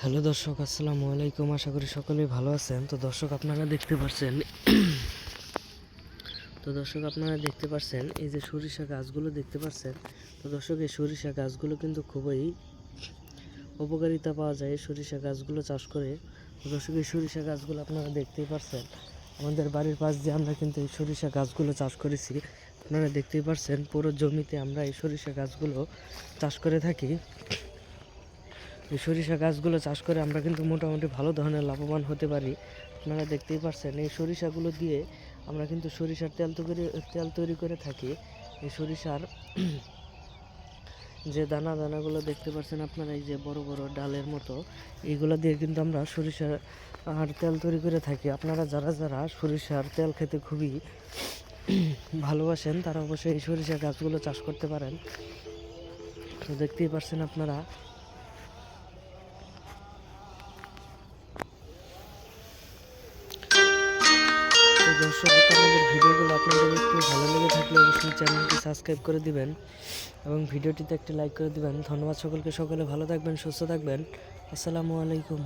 Hello দর্শক, আসসালামু আলাইকুম। আশা করি সকলেই ভালো আছেন। তো দর্শক আপনারা দেখতে পাচ্ছেন এই যে সরিষা গাছগুলো দেখতে পাচ্ছেন। তো দর্শক, এই সরিষা গাছগুলো কিন্তু খুবই উপকারিতা পাওয়া যায় এই সরিষা গাছগুলো চাষ করে। তো দর্শক, এই সরিষা গাছগুলো আপনারা দেখতেই পাচ্ছেন, আমাদের বাড়ির পাশ দিয়ে আমরা কিন্তু এই সরিষা গাছগুলো চাষ করেছি। আপনারা দেখতেই পাচ্ছেন পুরো জমিতে আমরা এই সরিষা গাছগুলো চাষ করে থাকি। এই সরিষা গাছগুলো চাষ করে আমরা কিন্তু মোটামুটি ভালো ধরনের লাভবান হতে পারি। আপনারা দেখতেই পাচ্ছেন এই সরিষাগুলো দিয়ে আমরা কিন্তু সরিষার তেল তৈরি করে থাকি। এই সরিষার যে দানাগুলো দেখতে পাচ্ছেন আপনারা, এই যে বড় বড় ডালের মতো, এইগুলো দিয়ে কিন্তু আমরা সরিষার তেল তৈরি করে থাকি। আপনারা যারা যারা সরিষার তেল খেতে খুবই ভালোবাসেন তারা অবশ্যই এই সরিষা গাছগুলো চাষ করতে পারেন। তো দেখতেই পাচ্ছেন আপনারা। তো দর্শক, আমাদের ভিডিওগুলো আপনাদের একটু ভালো লেগে থাকলে অবশ্যই চ্যানেলটি সাবস্ক্রাইব করে দিবেন এবং ভিডিওটিতে একটি লাইক করে দিবেন। ধন্যবাদ সকলকে। সকলে ভালো থাকবেন, সুস্থ থাকবেন। আসসালামু আলাইকুম।